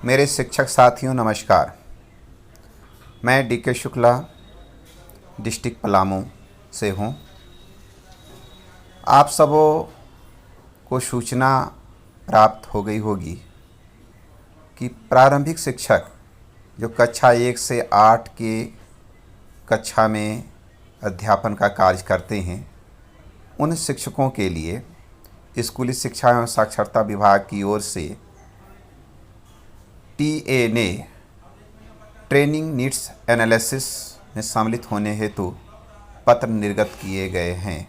मेरे शिक्षक साथियों नमस्कार। मैं डी के शुक्ला डिस्ट्रिक्ट पलामू से हूँ। आप सबों को सूचना प्राप्त हो गई होगी कि प्रारंभिक शिक्षक जो कक्षा 1 से 8 के कक्षा में अध्यापन का कार्य करते हैं, उन शिक्षकों के लिए स्कूली शिक्षा एवं साक्षरता विभाग की ओर से TNA ट्रेनिंग नीड्स एनालिसिस में सम्मिलित होने हेतु पत्र निर्गत किए गए हैं,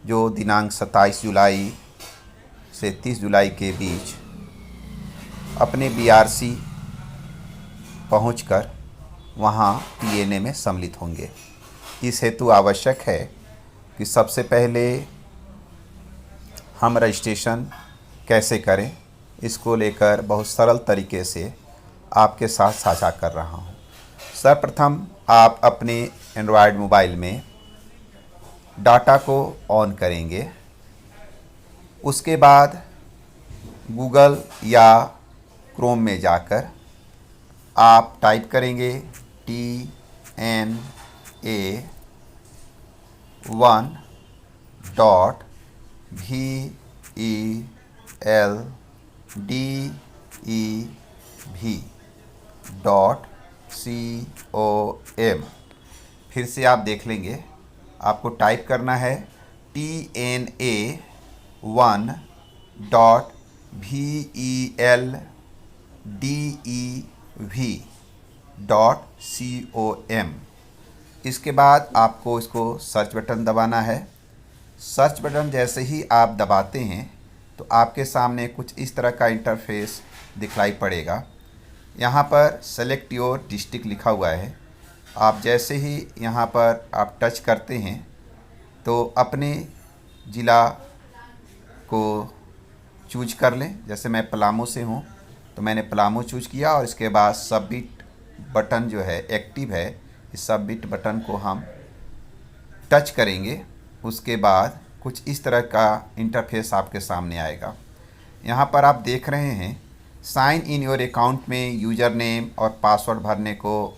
जो दिनांक 27 जुलाई से 30 जुलाई के बीच अपने BRC पहुंचकर वहां TNA में सम्मिलित होंगे। इस हेतु आवश्यक है कि सबसे पहले हम रजिस्ट्रेशन कैसे करें, इसको लेकर बहुत सरल तरीके से आपके साथ साझा कर रहा हूं। सर्वप्रथम आप अपने एंड्रॉयड मोबाइल में डाटा को ऑन करेंगे। उसके बाद गूगल या क्रोम में जाकर आप टाइप करेंगे TNA1.VELDEV.com। फिर से आप देख लेंगे, आपको टाइप करना है TNA1.VELDEV.com। इसके बाद आपको इसको सर्च बटन दबाना है। सर्च बटन जैसे ही आप दबाते हैं तो आपके सामने कुछ इस तरह का इंटरफेस दिखलाई पड़ेगा। यहाँ पर सेलेक्ट योर डिस्ट्रिक्ट लिखा हुआ है। आप जैसे ही यहाँ पर आप टच करते हैं तो अपने ज़िला को चूज कर लें। जैसे मैं पलामू से हूँ तो मैंने पलामू चूज किया और इसके बाद सबमिट बटन जो है एक्टिव है, इस सबमिट बटन को हम टच करेंगे। उसके बाद कुछ इस तरह का इंटरफेस आपके सामने आएगा। यहाँ पर आप देख रहे हैं साइन इन योर अकाउंट में यूज़र नेम और पासवर्ड भरने को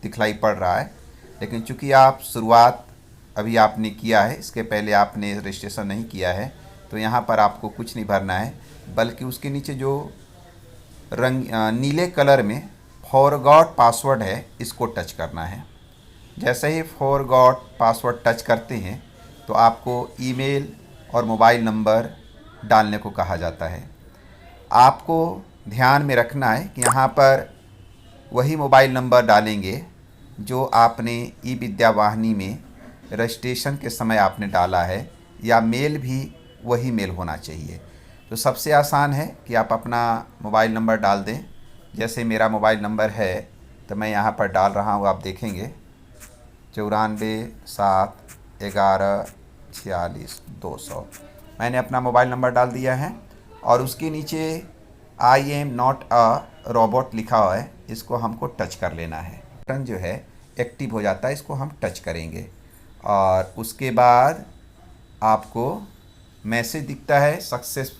दिखलाई पड़ रहा है, लेकिन चूंकि आप शुरुआत अभी आपने किया है, इसके पहले आपने रजिस्ट्रेशन नहीं किया है, तो यहाँ पर आपको कुछ नहीं भरना है, बल्कि उसके नीचे जो नीले कलर में फॉरगॉट पासवर्ड है, इसको टच करना है। जैसे ही फॉरगॉट पासवर्ड टच करते हैं तो आपको ईमेल और मोबाइल नंबर डालने को कहा जाता है। आपको ध्यान में रखना है कि यहाँ पर वही मोबाइल नंबर डालेंगे जो आपने ई विद्या वाहिनी में रजिस्ट्रेशन के समय आपने डाला है, या मेल भी वही मेल होना चाहिए। तो सबसे आसान है कि आप अपना मोबाइल नंबर डाल दें। जैसे मेरा मोबाइल नंबर है तो मैं यहाँ पर डाल रहा हूँ, आप देखेंगे 94711146 मैंने अपना मोबाइल नंबर डाल दिया है। और उसके नीचे I am not a robot लिखा हुआ है, इसको हमको टच कर लेना है। बटन जो है एक्टिव हो जाता है, इसको हम टच करेंगे और उसके बाद आपको मैसेज दिखता है सक्सेस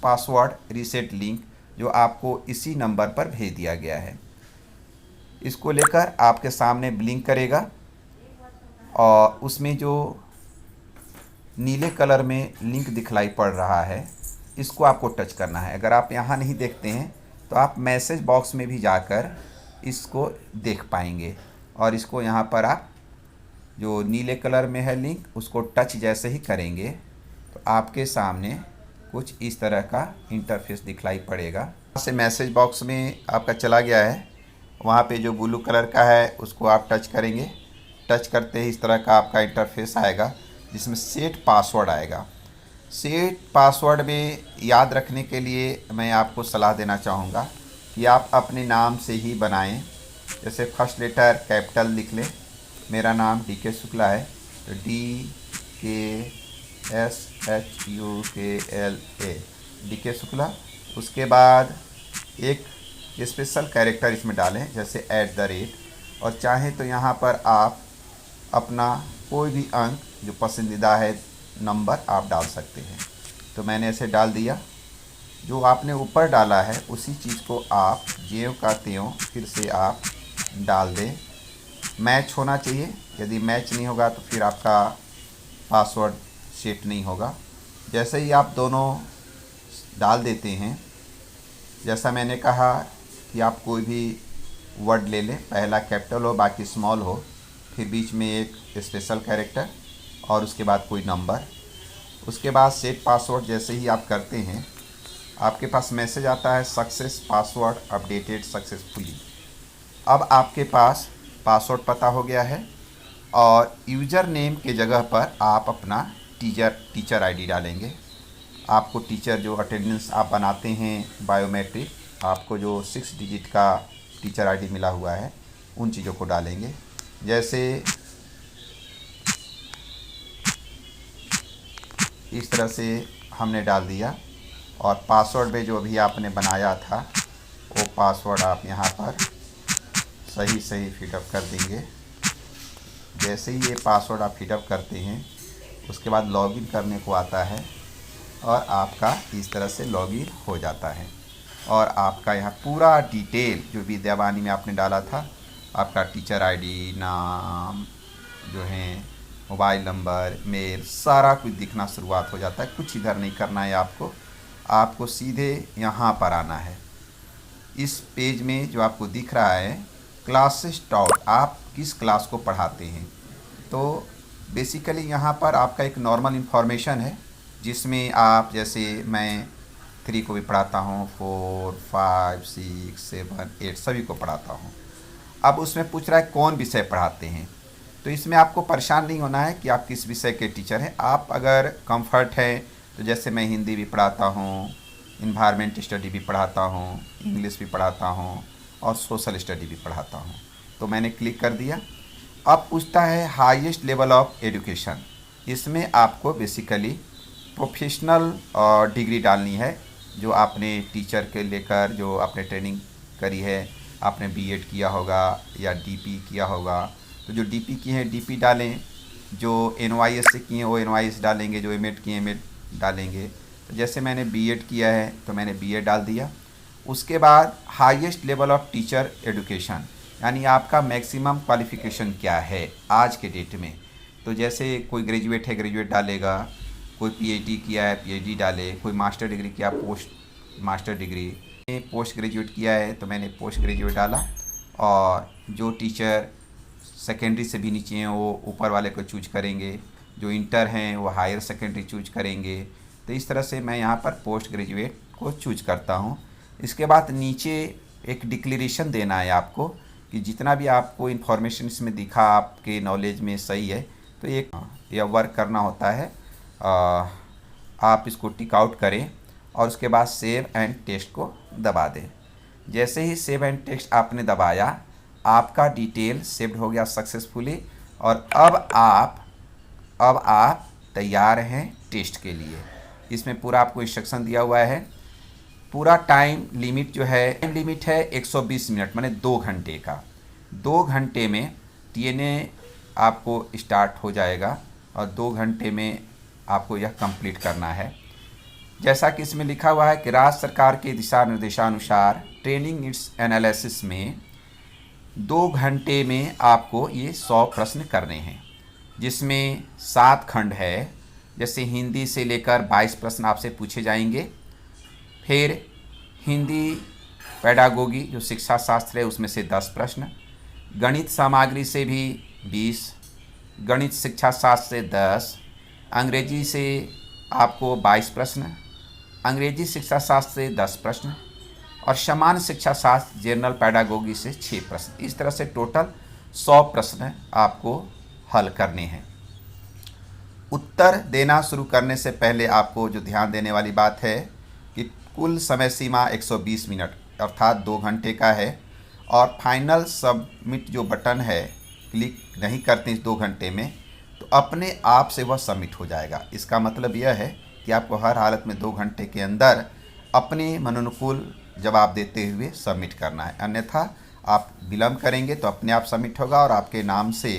पासवर्ड रीसेट लिंक, जो आपको इसी नंबर पर भेज दिया गया है। इसको लेकर आपके सामने ब्लिंक करेगा और उसमें जो नीले कलर में लिंक दिखलाई पड़ रहा है, इसको आपको टच करना है। अगर आप यहाँ नहीं देखते हैं तो आप मैसेज बॉक्स में भी जाकर इसको देख पाएंगे, और इसको यहाँ पर आप जो नीले कलर में है लिंक, उसको टच जैसे ही करेंगे तो आपके सामने कुछ इस तरह का इंटरफेस दिखलाई पड़ेगा। यहाँ से मैसेज बॉक्स में आपका चला गया है, वहाँ पे जो ब्लू कलर का है उसको आप टच करेंगे। टच करते ही इस तरह का आपका इंटरफेस आएगा जिसमें सेट पासवर्ड आएगा। सेट पासवर्ड में याद रखने के लिए मैं आपको सलाह देना चाहूँगा कि आप अपने नाम से ही बनाएं। जैसे फर्स्ट लेटर कैपिटल लिख लें, मेरा नाम डी के शुक्ला है तो DKSHUKLA डी के शुक्ला। उसके बाद एक स्पेशल कैरेक्टर इसमें डालें, जैसे @ और चाहें तो यहाँ पर आप अपना कोई भी अंक जो पसंदीदा है नंबर आप डाल सकते हैं। तो मैंने ऐसे डाल दिया। जो आपने ऊपर डाला है उसी चीज़ को आप ज्यों का त्यों फिर से आप डाल दें। मैच होना चाहिए, यदि मैच नहीं होगा तो फिर आपका पासवर्ड सेट नहीं होगा। जैसे ही आप दोनों डाल देते हैं, जैसा मैंने कहा कि आप कोई भी वर्ड ले लें, पहला कैपिटल हो बाकी स्मॉल हो, फिर बीच में एक स्पेशल कैरेक्टर और उसके बाद कोई नंबर। उसके बाद सेट पासवर्ड जैसे ही आप करते हैं आपके पास मैसेज आता है सक्सेस पासवर्ड अपडेटेड सक्सेसफुली। अब आपके पास पासवर्ड पता हो गया है और यूज़र नेम के जगह पर आप अपना टीचर आईडी डालेंगे। आपको टीचर जो अटेंडेंस आप बनाते हैं बायोमेट्रिक, आपको जो 6 डिजिट का टीचर आईडी मिला हुआ है उन चीज़ों को डालेंगे। जैसे इस तरह से हमने डाल दिया और पासवर्ड में जो भी आपने बनाया था वो पासवर्ड आप यहाँ पर सही फिटअप कर देंगे। जैसे ही ये पासवर्ड आप फिटअप करते हैं उसके बाद लॉगिन करने को आता है और आपका इस तरह से लॉगिन हो जाता है और आपका यहाँ पूरा डिटेल जो विद्यावाणी में आपने डाला था, आपका टीचर आईडी, नाम जो है, मोबाइल नंबर, मेल, सारा कुछ दिखना शुरुआत हो जाता है। कुछ इधर नहीं करना है आपको सीधे यहाँ पर आना है। इस पेज में जो आपको दिख रहा है क्लासेस टॉट, आप किस क्लास को पढ़ाते हैं, तो बेसिकली यहाँ पर आपका एक नॉर्मल इन्फॉर्मेशन है जिसमें आप, जैसे मैं 3 को भी पढ़ाता हूँ, 4, 5, 6, 7, 8 सभी को पढ़ाता हूँ। अब उसमें पूछ रहा है कौन विषय पढ़ाते हैं, तो इसमें आपको परेशान नहीं होना है कि आप किस विषय के टीचर हैं। आप अगर कंफर्ट है तो जैसे मैं हिंदी भी पढ़ाता हूँ, इन्वायरमेंट स्टडी भी पढ़ाता हूँ, इंग्लिश भी पढ़ाता हूँ और सोशल स्टडी भी पढ़ाता हूँ, तो मैंने क्लिक कर दिया। अब पूछता है हाईएस्ट लेवल ऑफ एजुकेशन, इसमें आपको बेसिकली प्रोफेशनल डिग्री डालनी है जो आपने टीचर के लेकर जो आपने ट्रेनिंग करी है, आपने बीएड किया होगा या डीपी किया होगा, तो जो डीपी किए हैं डीपी डालें, जो एनवाईएस से किए हैं वो एनवाईएस डालेंगे, जो एमएड किए एमएड डालेंगे। तो जैसे मैंने बीएड किया है तो मैंने बीएड डाल दिया। उसके बाद highest level of teacher education, यानी आपका मैक्सिमम क्वालिफ़िकेशन क्या है आज के डेट में। तो जैसे कोई ग्रेजुएट है ग्रेजुएट डालेगा, कोई पीएचडी किया है पीएचडी डाले, कोई मास्टर डिग्री किया post master degree, post graduate किया है तो मैंने पोस्ट ग्रेजुएट डाला। और जो टीचर सेकेंडरी से भी नीचे हैं वो ऊपर वाले को चूज करेंगे, जो इंटर हैं वो हायर सेकेंडरी चूज करेंगे। तो इस तरह से मैं यहाँ पर पोस्ट ग्रेजुएट को चूज करता हूँ। इसके बाद नीचे एक डिक्लेरेशन देना है आपको कि जितना भी आपको इन्फॉर्मेशन इसमें दिखा आपके नॉलेज में सही है, तो एक यह वर्क करना होता है। आप इसको टिक आउट करें और उसके बाद सेव एंड टेक्स्ट को दबा दें। जैसे ही सेव एंड टेक्स्ट आपने दबाया, आपका डिटेल सेव्ड हो गया सक्सेसफुली और अब आप तैयार हैं टेस्ट के लिए। इसमें पूरा आपको इंस्ट्रक्शन दिया हुआ है। पूरा टाइम लिमिट जो है 120 मिनट, माने 2 घंटे का। 2 घंटे में टीएनए आपको स्टार्ट हो जाएगा और 2 घंटे में आपको यह कंप्लीट करना है। जैसा कि इसमें लिखा हुआ है कि राज्य सरकार के दिशा निर्देशानुसार ट्रेनिंग नीड्स एनालिसिस में 2 घंटे में आपको ये 100 प्रश्न करने हैं, जिसमें 7 खंड है। जैसे हिंदी से लेकर 22 प्रश्न आपसे पूछे जाएंगे। फिर हिंदी पेडागोगी जो शिक्षा शास्त्र है उसमें से 10 प्रश्न, गणित सामग्री से भी 20, गणित शिक्षा शास्त्र से 10, अंग्रेजी से आपको 22 प्रश्न, अंग्रेजी शिक्षा शास्त्र से 10 प्रश्न और सामान्य शिक्षा शास्त्र जनरल पेडागोगी से 6 प्रश्न। इस तरह से टोटल 100 प्रश्न आपको हल करने हैं। उत्तर देना शुरू करने से पहले आपको जो ध्यान देने वाली बात है कि कुल समय सीमा 120 मिनट अर्थात 2 घंटे का है और फाइनल सबमिट जो बटन है क्लिक नहीं करते इस 2 घंटे में तो अपने आप से वह सबमिट हो जाएगा। इसका मतलब यह है कि आपको हर हालत में 2 घंटे के अंदर अपने मनोनुकूल जवाब देते हुए सबमिट करना है, अन्यथा आप विलम्ब करेंगे तो अपने आप सबमिट होगा और आपके नाम से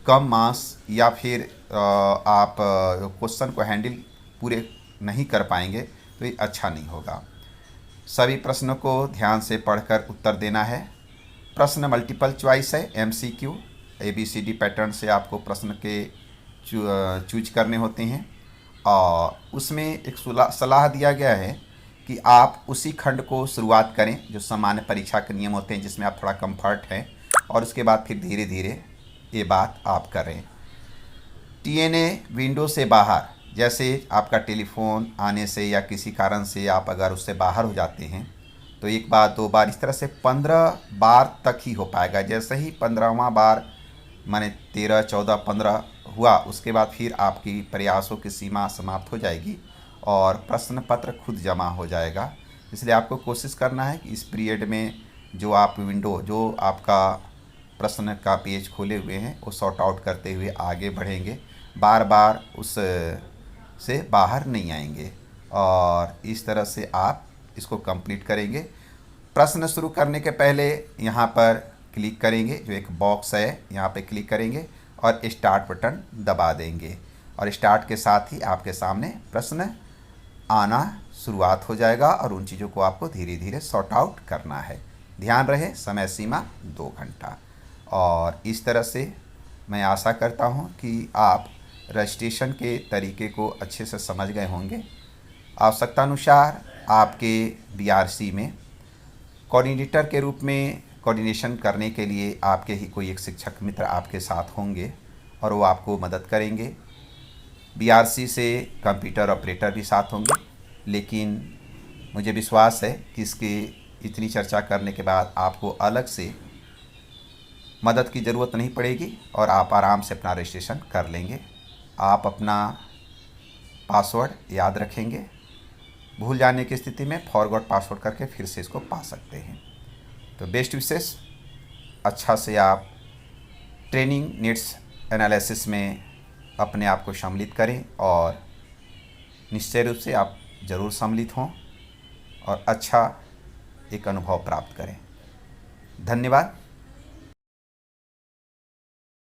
कम मार्क्स या फिर आप क्वेश्चन को हैंडल पूरे नहीं कर पाएंगे तो ये अच्छा नहीं होगा। सभी प्रश्नों को ध्यान से पढ़कर उत्तर देना है। प्रश्न मल्टीपल चॉइस है, MCQ, ABCD पैटर्न से आपको प्रश्न के चूज करने होते हैं और उसमें एक सलाह दिया गया है कि आप उसी खंड को शुरुआत करें जो सामान्य परीक्षा के नियम होते हैं, जिसमें आप थोड़ा कंफर्ट हैं, और उसके बाद फिर धीरे धीरे ये बात आप करें। TNA विंडो से बाहर, जैसे आपका टेलीफोन आने से या किसी कारण से आप अगर उससे बाहर हो जाते हैं तो एक बार 2 बार इस तरह से 15 बार तक ही हो पाएगा। जैसे ही 15वां बार माने 13, 14, 15 हुआ, उसके बाद फिर आपकी प्रयासों की सीमा समाप्त हो जाएगी और प्रश्न पत्र खुद जमा हो जाएगा। इसलिए आपको कोशिश करना है कि इस पीरियड में जो आप विंडो, जो आपका प्रश्न का पेज खोले हुए हैं, वो सॉर्ट आउट करते हुए आगे बढ़ेंगे, बार बार उस से बाहर नहीं आएंगे और इस तरह से आप इसको कंप्लीट करेंगे। प्रश्न शुरू करने के पहले यहाँ पर क्लिक करेंगे, जो एक बॉक्स है यहाँ पे क्लिक करेंगे और स्टार्ट बटन दबा देंगे और स्टार्ट के साथ ही आपके सामने प्रश्न आना शुरुआत हो जाएगा और उन चीज़ों को आपको धीरे धीरे सॉर्ट आउट करना है। ध्यान रहे समय सीमा 2 घंटा। और इस तरह से मैं आशा करता हूँ कि आप रजिस्ट्रेशन के तरीके को अच्छे से समझ गए होंगे। आवश्यकतानुसार आपके BRC में कोऑर्डिनेटर के रूप में कोऑर्डिनेशन करने के लिए आपके ही कोई एक शिक्षक मित्र आपके साथ होंगे और वो आपको मदद करेंगे। BRC से कंप्यूटर ऑपरेटर भी साथ होंगे, लेकिन मुझे विश्वास है कि इसकी इतनी चर्चा करने के बाद आपको अलग से मदद की ज़रूरत नहीं पड़ेगी और आप आराम से अपना रजिस्ट्रेशन कर लेंगे। आप अपना पासवर्ड याद रखेंगे, भूल जाने की स्थिति में फॉरगॉट पासवर्ड करके फिर से इसको पा सकते हैं। तो बेस्ट विशेष, अच्छा से आप ट्रेनिंग नीड्स एनालिसिस में अपने आप को सम्मिलित करें और निश्चय रूप से आप ज़रूर सम्मिलित हों और अच्छा एक अनुभव प्राप्त करें। धन्यवाद।